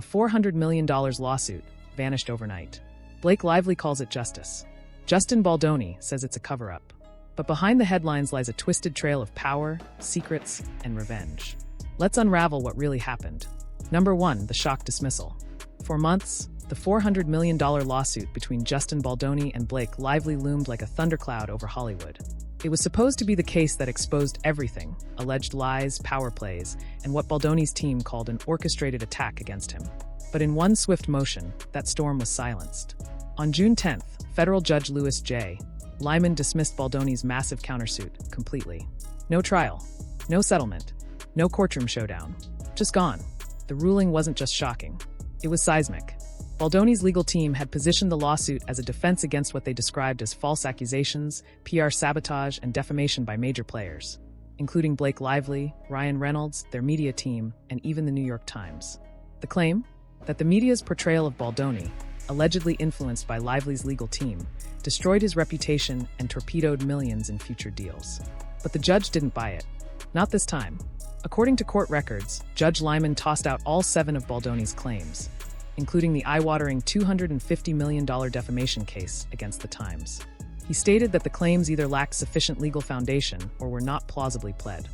a $400 million lawsuit, vanished overnight. Blake Lively calls it justice. Justin Baldoni says it's a cover-up. But behind the headlines lies a twisted trail of power, secrets, and revenge. Let's unravel what really happened. Number 1, the shock dismissal. For months, the $400 million lawsuit between Justin Baldoni and Blake Lively loomed like a thundercloud over Hollywood. It was supposed to be the case that exposed everything: alleged lies, power plays, and what Baldoni's team called an orchestrated attack against him. But in one swift motion, that storm was silenced. On June 10th, federal judge Louis J. Lyman dismissed Baldoni's massive countersuit completely. No trial, no settlement, no courtroom showdown. Just gone. The ruling wasn't just shocking. It was seismic. Baldoni's legal team had positioned the lawsuit as a defense against what they described as false accusations, PR sabotage, and defamation by major players, including Blake Lively, Ryan Reynolds, their media team, and even the New York Times. The claim? That the media's portrayal of Baldoni, allegedly influenced by Lively's legal team, destroyed his reputation and torpedoed millions in future deals. But the judge didn't buy it. Not this time. According to court records, Judge Lyman tossed out all 7 of Baldoni's claims, including the eye-watering $250 million defamation case against the Times. He stated that the claims either lacked sufficient legal foundation or were not plausibly pled.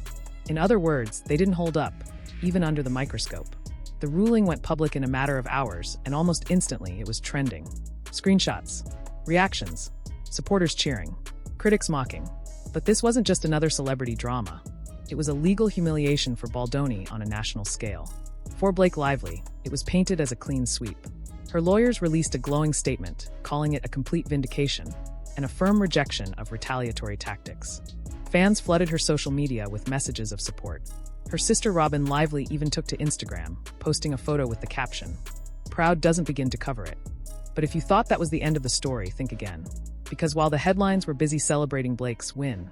In other words, they didn't hold up, even under the microscope. The ruling went public in a matter of hours, and almost instantly it was trending. Screenshots, reactions, supporters cheering, critics mocking. But this wasn't just another celebrity drama. It was a legal humiliation for Baldoni on a national scale. For Blake Lively, it was painted as a clean sweep. Her lawyers released a glowing statement, calling it a complete vindication and a firm rejection of retaliatory tactics. Fans flooded her social media with messages of support. Her sister Robin Lively even took to Instagram, posting a photo with the caption, "Proud doesn't begin to cover it." But if you thought that was the end of the story, think again. Because while the headlines were busy celebrating Blake's win,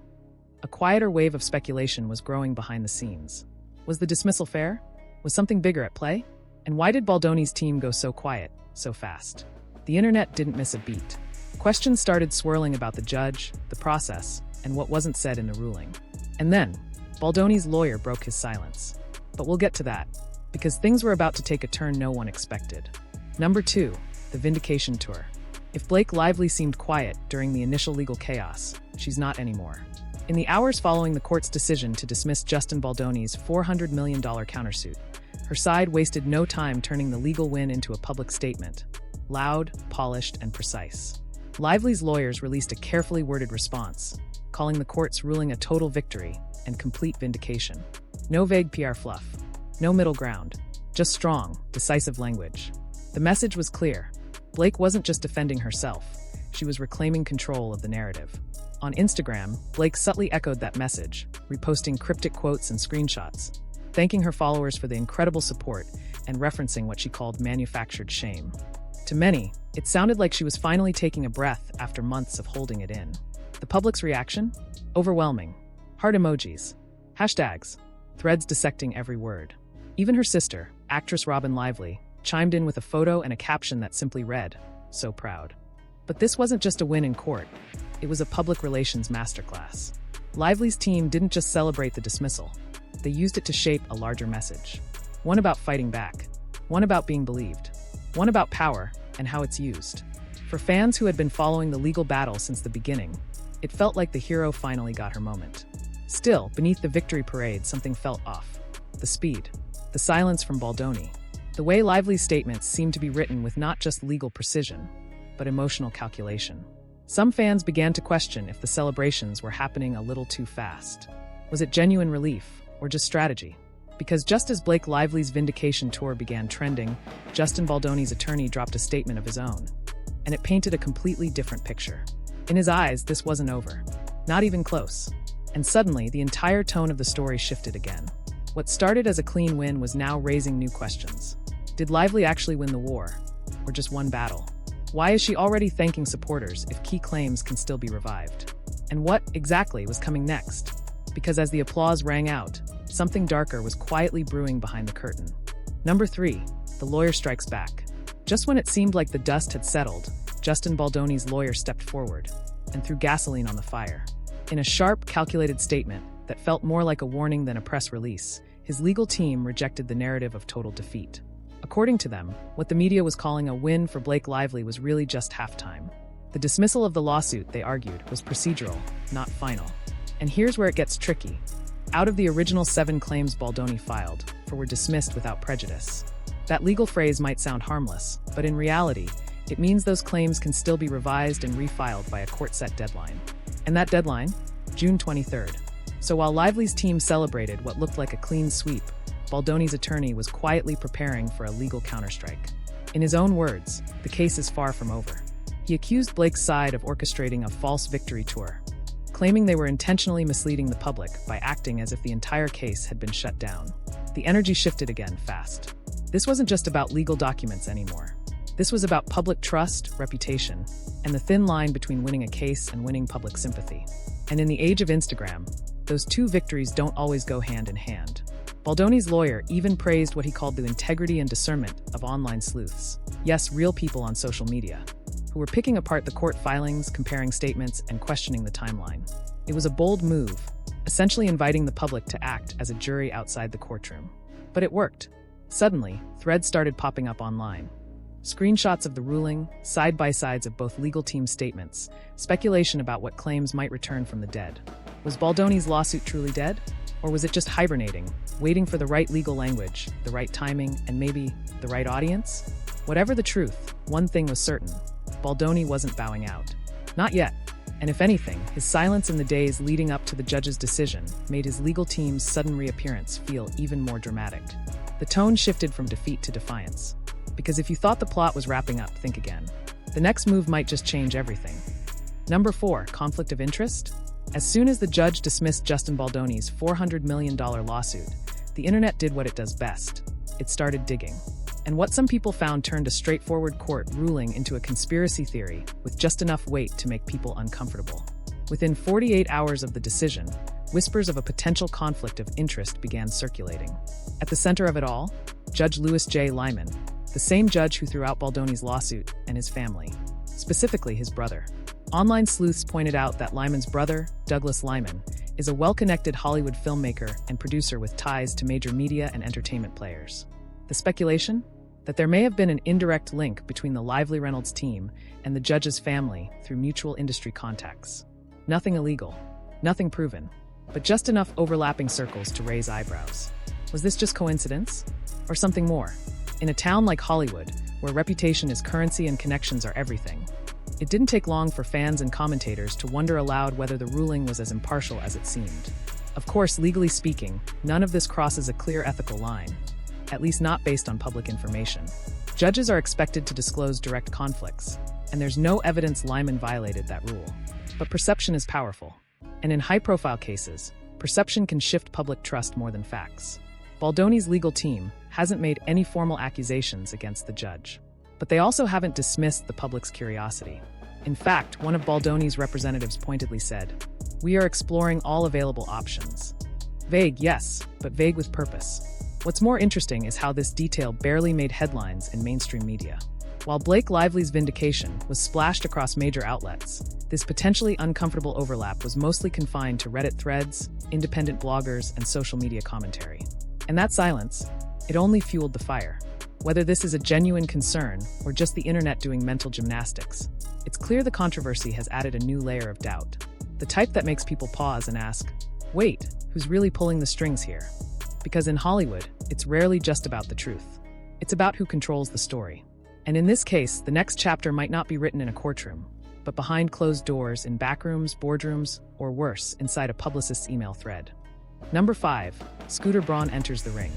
a quieter wave of speculation was growing behind the scenes. Was the dismissal fair? Was something bigger at play? And why did Baldoni's team go so quiet, so fast? The internet didn't miss a beat. Questions started swirling about the judge, the process, and what wasn't said in the ruling. And then, Baldoni's lawyer broke his silence. But we'll get to that, because things were about to take a turn no one expected. Number 2, the vindication tour. If Blake Lively seemed quiet during the initial legal chaos, she's not anymore. In the hours following the court's decision to dismiss Justin Baldoni's $400 million countersuit, her side wasted no time turning the legal win into a public statement. Loud, polished, and precise. Lively's lawyers released a carefully worded response, calling the court's ruling a total victory and complete vindication. No vague PR fluff. No middle ground. Just strong, decisive language. The message was clear. Blake wasn't just defending herself. She was reclaiming control of the narrative. On Instagram, Blake subtly echoed that message, reposting cryptic quotes and screenshots, thanking her followers for the incredible support and referencing what she called manufactured shame. To many, it sounded like she was finally taking a breath after months of holding it in. The public's reaction? Overwhelming. Heart emojis. Hashtags. Threads dissecting every word. Even her sister, actress Robin Lively, chimed in with a photo and a caption that simply read, "So proud." But this wasn't just a win in court. It was a public relations masterclass. Lively's team didn't just celebrate the dismissal. They used it to shape a larger message. One about fighting back. One about being believed. One about power and how it's used. For fans who had been following the legal battle since the beginning, it felt like the hero finally got her moment. Still, beneath the victory parade, something felt off. The speed. The silence from Baldoni. The way Lively's statements seemed to be written with not just legal precision, but emotional calculation. Some fans began to question if the celebrations were happening a little too fast. Was it genuine relief, or just strategy? Because just as Blake Lively's vindication tour began trending, Justin Baldoni's attorney dropped a statement of his own. And it painted a completely different picture. In his eyes, this wasn't over. Not even close. And suddenly, the entire tone of the story shifted again. What started as a clean win was now raising new questions. Did Lively actually win the war? Or just one battle? Why is she already thanking supporters if key claims can still be revived? And what, exactly, was coming next? Because as the applause rang out, something darker was quietly brewing behind the curtain. Number 3, the lawyer strikes back. Just when it seemed like the dust had settled, Justin Baldoni's lawyer stepped forward and threw gasoline on the fire. In a sharp, calculated statement that felt more like a warning than a press release, his legal team rejected the narrative of total defeat. According to them, what the media was calling a win for Blake Lively was really just halftime. The dismissal of the lawsuit, they argued, was procedural, not final. And here's where it gets tricky. Out of the original 7 claims Baldoni filed, 4 were dismissed without prejudice. That legal phrase might sound harmless, but in reality, it means those claims can still be revised and refiled by a court-set deadline. And that deadline? June 23rd. So while Lively's team celebrated what looked like a clean sweep, Baldoni's attorney was quietly preparing for a legal counterstrike. In his own words, the case is far from over. He accused Blake's side of orchestrating a false victory tour, claiming they were intentionally misleading the public by acting as if the entire case had been shut down. The energy shifted again fast. This wasn't just about legal documents anymore. This was about public trust, reputation, and the thin line between winning a case and winning public sympathy. And in the age of Instagram, those two victories don't always go hand in hand. Baldoni's lawyer even praised what he called the integrity and discernment of online sleuths. Yes, real people on social media, who were picking apart the court filings, comparing statements, and questioning the timeline. It was a bold move, essentially inviting the public to act as a jury outside the courtroom. But it worked. Suddenly, threads started popping up online. Screenshots of the ruling, side-by-sides of both legal team statements, speculation about what claims might return from the dead. Was Baldoni's lawsuit truly dead? Or was it just hibernating, waiting for the right legal language, the right timing, and maybe the right audience? Whatever the truth, one thing was certain. Baldoni wasn't bowing out. Not yet. And if anything, his silence in the days leading up to the judge's decision made his legal team's sudden reappearance feel even more dramatic. The tone shifted from defeat to defiance. Because if you thought the plot was wrapping up, think again. The next move might just change everything. Number 4, conflict of interest. As soon as the judge dismissed Justin Baldoni's $400 million lawsuit, the internet did what it does best. It started digging. And what some people found turned a straightforward court ruling into a conspiracy theory with just enough weight to make people uncomfortable. Within 48 hours of the decision, whispers of a potential conflict of interest began circulating. At the center of it all, Judge Louis J. Lyman, the same judge who threw out Baldoni's lawsuit, and his family, specifically his brother. Online sleuths pointed out that Lyman's brother, Douglas Lyman, is a well-connected Hollywood filmmaker and producer with ties to major media and entertainment players. The speculation? That there may have been an indirect link between the Lively Reynolds team and the judge's family through mutual industry contacts. Nothing illegal, nothing proven, but just enough overlapping circles to raise eyebrows. Was this just coincidence? Or something more? In a town like Hollywood, where reputation is currency and connections are everything, it didn't take long for fans and commentators to wonder aloud whether the ruling was as impartial as it seemed. Of course, legally speaking, none of this crosses a clear ethical line, at least not based on public information. Judges are expected to disclose direct conflicts, and there's no evidence Lyman violated that rule. But perception is powerful, and in high-profile cases, perception can shift public trust more than facts. Baldoni's legal team hasn't made any formal accusations against the judge, but they also haven't dismissed the public's curiosity. In fact, one of Baldoni's representatives pointedly said, "We are exploring all available options." Vague, yes, but vague with purpose. What's more interesting is how this detail barely made headlines in mainstream media. While Blake Lively's vindication was splashed across major outlets, this potentially uncomfortable overlap was mostly confined to Reddit threads, independent bloggers, and social media commentary. And that silence, it only fueled the fire. Whether this is a genuine concern or just the internet doing mental gymnastics, it's clear the controversy has added a new layer of doubt. The type that makes people pause and ask, wait, who's really pulling the strings here? Because in Hollywood, it's rarely just about the truth. It's about who controls the story. And in this case, the next chapter might not be written in a courtroom, but behind closed doors in backrooms, boardrooms, or worse, inside a publicist's email thread. Number 5, Scooter Braun enters the ring.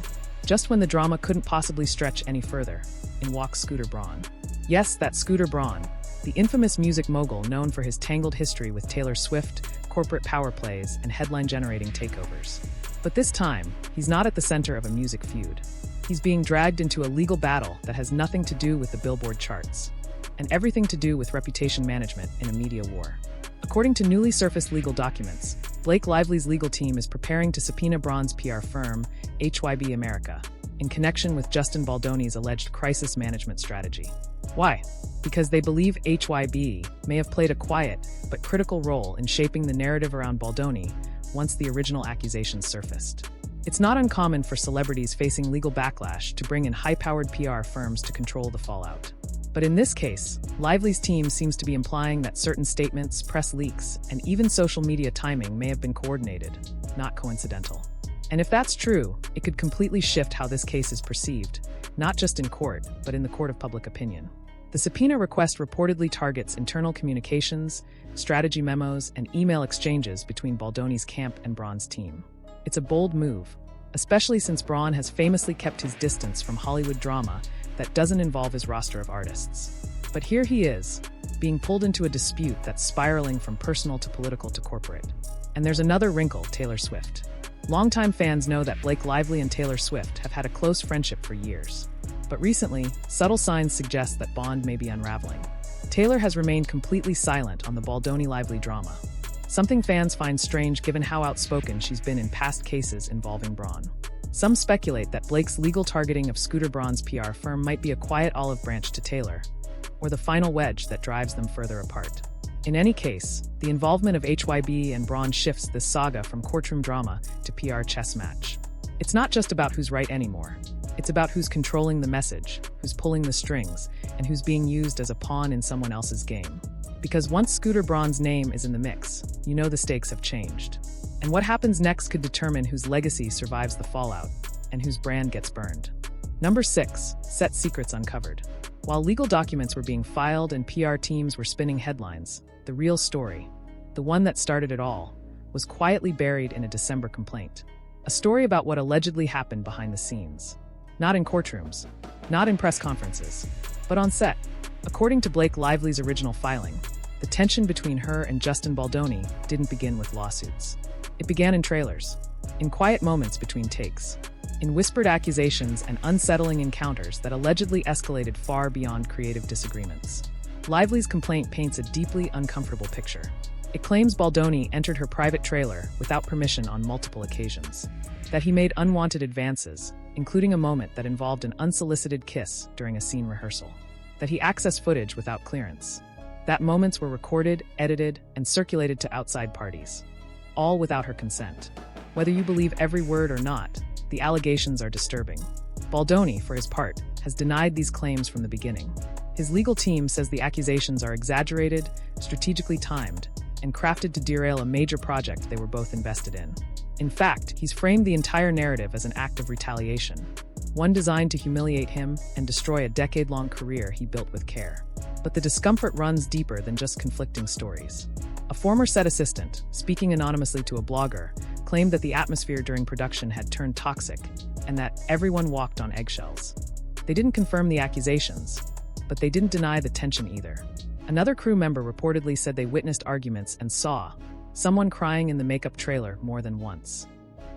Just when the drama couldn't possibly stretch any further, in walks Scooter Braun. Yes, that's Scooter Braun, the infamous music mogul known for his tangled history with Taylor Swift, corporate power plays, and headline-generating takeovers. But this time, he's not at the center of a music feud. He's being dragged into a legal battle that has nothing to do with the Billboard charts, and everything to do with reputation management in a media war. According to newly surfaced legal documents, Blake Lively's legal team is preparing to subpoena Braun's PR firm, HYB America, in connection with Justin Baldoni's alleged crisis management strategy. Why? Because they believe HYB may have played a quiet but critical role in shaping the narrative around Baldoni once the original accusations surfaced. It's not uncommon for celebrities facing legal backlash to bring in high-powered PR firms to control the fallout. But in this case, Lively's team seems to be implying that certain statements, press leaks, and even social media timing may have been coordinated, not coincidental. And if that's true, it could completely shift how this case is perceived, not just in court, but in the court of public opinion. The subpoena request reportedly targets internal communications, strategy memos, and email exchanges between Baldoni's camp and Braun's team. It's a bold move, especially since Braun has famously kept his distance from Hollywood drama that doesn't involve his roster of artists. But here he is, being pulled into a dispute that's spiraling from personal to political to corporate. And there's another wrinkle: Taylor Swift. Longtime fans know that Blake Lively and Taylor Swift have had a close friendship for years. But recently, subtle signs suggest that bond may be unraveling. Taylor has remained completely silent on the Baldoni-Lively drama, something fans find strange given how outspoken she's been in past cases involving Braun. Some speculate that Blake's legal targeting of Scooter Braun's PR firm might be a quiet olive branch to Taylor, or the final wedge that drives them further apart. In any case, the involvement of HYB and Braun shifts this saga from courtroom drama to PR chess match. It's not just about who's right anymore. It's about who's controlling the message, who's pulling the strings, and who's being used as a pawn in someone else's game. Because once Scooter Braun's name is in the mix, you know the stakes have changed. And what happens next could determine whose legacy survives the fallout, and whose brand gets burned. Number 6, set secrets uncovered. While legal documents were being filed and PR teams were spinning headlines, the real story, the one that started it all, was quietly buried in a December complaint. A story about what allegedly happened behind the scenes. Not in courtrooms, not in press conferences, but on set. According to Blake Lively's original filing, the tension between her and Justin Baldoni didn't begin with lawsuits. It began in trailers, in quiet moments between takes, in whispered accusations and unsettling encounters that allegedly escalated far beyond creative disagreements. Lively's complaint paints a deeply uncomfortable picture. It claims Baldoni entered her private trailer without permission on multiple occasions, that he made unwanted advances, including a moment that involved an unsolicited kiss during a scene rehearsal, that he accessed footage without clearance, that moments were recorded, edited, and circulated to outside parties, all without her consent. Whether you believe every word or not, the allegations are disturbing. Baldoni, for his part, has denied these claims from the beginning. His legal team says the accusations are exaggerated, strategically timed, and crafted to derail a major project they were both invested in. In fact, he's framed the entire narrative as an act of retaliation, one designed to humiliate him and destroy a decade-long career he built with care. But the discomfort runs deeper than just conflicting stories. A former set assistant, speaking anonymously to a blogger, claimed that the atmosphere during production had turned toxic and that everyone walked on eggshells. They didn't confirm the accusations, but they didn't deny the tension either. Another crew member reportedly said they witnessed arguments and saw someone crying in the makeup trailer more than once.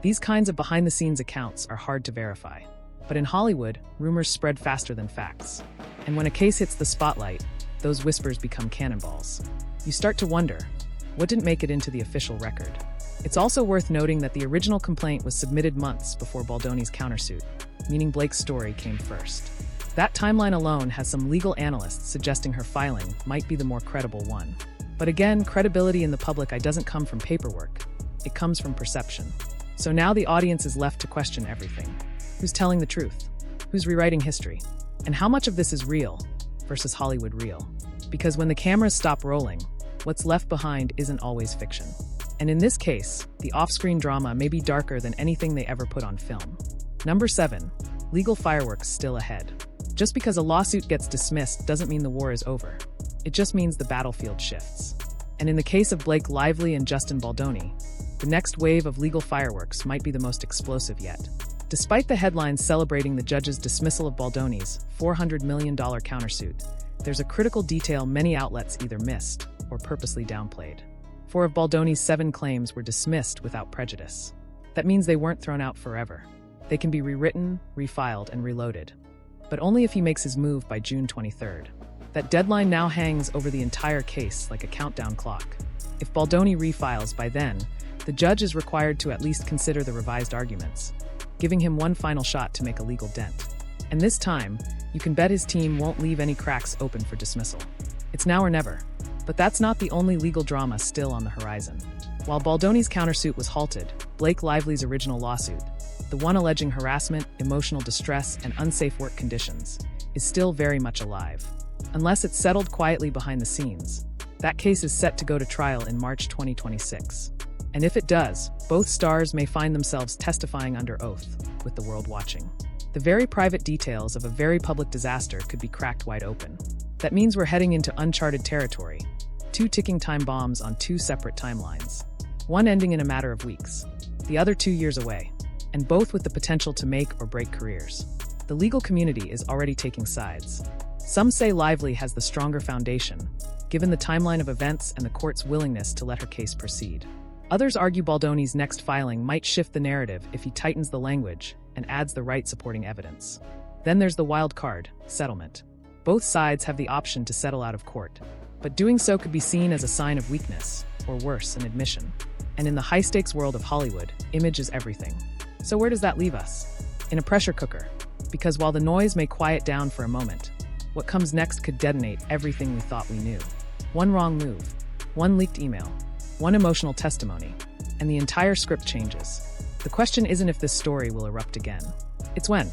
These kinds of behind-the-scenes accounts are hard to verify. But in Hollywood, rumors spread faster than facts. And when a case hits the spotlight, those whispers become cannonballs. You start to wonder, what didn't make it into the official record? It's also worth noting that the original complaint was submitted months before Baldoni's countersuit, meaning Blake's story came first. That timeline alone has some legal analysts suggesting her filing might be the more credible one. But again, credibility in the public eye doesn't come from paperwork. It comes from perception. So now the audience is left to question everything. Who's telling the truth? Who's rewriting history? And how much of this is real versus Hollywood real? Because when the cameras stop rolling, what's left behind isn't always fiction. And in this case, the off-screen drama may be darker than anything they ever put on film. Number 7, legal fireworks still ahead. Just because a lawsuit gets dismissed doesn't mean the war is over. It just means the battlefield shifts. And in the case of Blake Lively and Justin Baldoni, the next wave of legal fireworks might be the most explosive yet. Despite the headlines celebrating the judge's dismissal of Baldoni's $400 million countersuit, there's a critical detail many outlets either missed or purposely downplayed. 4 of Baldoni's 7 claims were dismissed without prejudice. That means they weren't thrown out forever. They can be rewritten, refiled, and reloaded. But only if he makes his move by June 23rd. That deadline now hangs over the entire case like a countdown clock. If Baldoni refiles by then, the judge is required to at least consider the revised arguments, giving him one final shot to make a legal dent. And this time, you can bet his team won't leave any cracks open for dismissal. It's now or never. But that's not the only legal drama still on the horizon. While Baldoni's countersuit was halted, Blake Lively's original lawsuit, the one alleging harassment, emotional distress, and unsafe work conditions, is still very much alive. Unless it's settled quietly behind the scenes, that case is set to go to trial in March 2026. And if it does, both stars may find themselves testifying under oath, with the world watching. The very private details of a very public disaster could be cracked wide open. That means we're heading into uncharted territory. 2 ticking time bombs on 2 separate timelines. One ending in a matter of weeks, the other 2 years away, and both with the potential to make or break careers. The legal community is already taking sides. Some say Lively has the stronger foundation, given the timeline of events and the court's willingness to let her case proceed. Others argue Baldoni's next filing might shift the narrative if he tightens the language and adds the right supporting evidence. Then there's the wild card, settlement. Both sides have the option to settle out of court, but doing so could be seen as a sign of weakness, or worse, an admission. And in the high-stakes world of Hollywood, image is everything. So where does that leave us? In a pressure cooker. Because while the noise may quiet down for a moment, what comes next could detonate everything we thought we knew. One wrong move, one leaked email, one emotional testimony, and the entire script changes. The question isn't if this story will erupt again. It's when.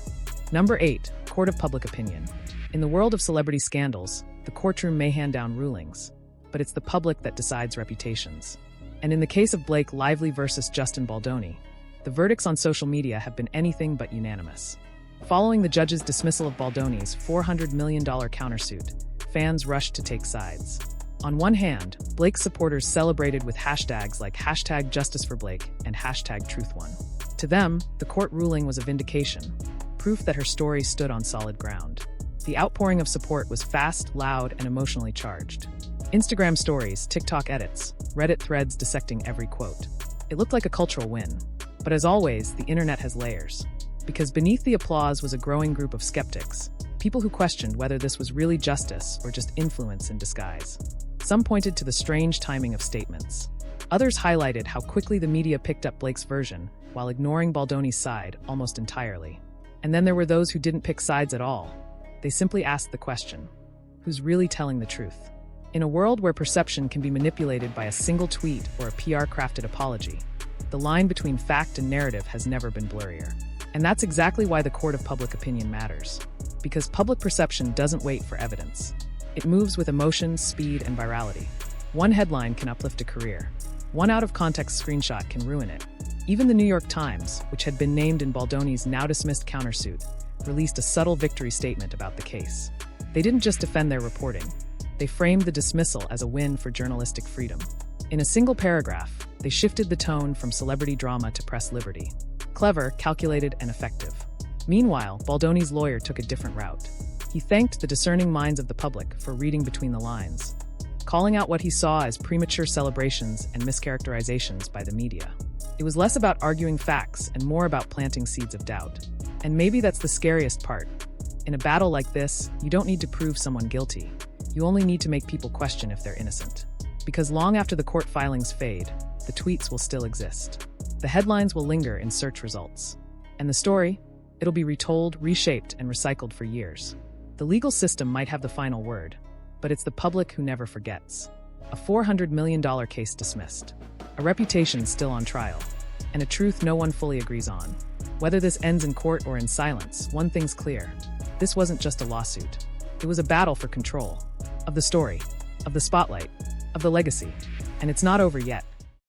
Number 8, Court of Public Opinion. In the world of celebrity scandals, the courtroom may hand down rulings, but it's the public that decides reputations. And in the case of Blake Lively versus Justin Baldoni, the verdicts on social media have been anything but unanimous. Following the judge's dismissal of Baldoni's $400 million countersuit, fans rushed to take sides. On one hand, Blake's supporters celebrated with hashtags like #JusticeForBlake and #TruthOne. To them, the court ruling was a vindication, proof that her story stood on solid ground. The outpouring of support was fast, loud, and emotionally charged. Instagram stories, TikTok edits, Reddit threads dissecting every quote. It looked like a cultural win. But as always, the internet has layers. Because beneath the applause was a growing group of skeptics, people who questioned whether this was really justice or just influence in disguise. Some pointed to the strange timing of statements. Others highlighted how quickly the media picked up Blake's version, while ignoring Baldoni's side almost entirely. And then there were those who didn't pick sides at all. They simply asked the question, who's really telling the truth? In a world where perception can be manipulated by a single tweet or a PR-crafted apology, the line between fact and narrative has never been blurrier. And that's exactly why the court of public opinion matters. Because public perception doesn't wait for evidence. It moves with emotion, speed, and virality. One headline can uplift a career. One out-of-context screenshot can ruin it. Even the New York Times, which had been named in Baldoni's now-dismissed countersuit, released a subtle victory statement about the case. They didn't just defend their reporting. They framed the dismissal as a win for journalistic freedom. In a single paragraph, they shifted the tone from celebrity drama to press liberty. Clever, calculated, and effective. Meanwhile, Baldoni's lawyer took a different route. He thanked the discerning minds of the public for reading between the lines, calling out what he saw as premature celebrations and mischaracterizations by the media. It was less about arguing facts and more about planting seeds of doubt. And maybe that's the scariest part. In a battle like this, you don't need to prove someone guilty. You only need to make people question if they're innocent. Because long after the court filings fade, the tweets will still exist. The headlines will linger in search results. And the story? It'll be retold, reshaped, and recycled for years. The legal system might have the final word, but it's the public who never forgets. A $400 million case dismissed. A reputation still on trial. And a truth no one fully agrees on. Whether this ends in court or in silence, one thing's clear. This wasn't just a lawsuit. It was a battle for control. Of the story. Of the spotlight. Of the legacy. And it's not over yet.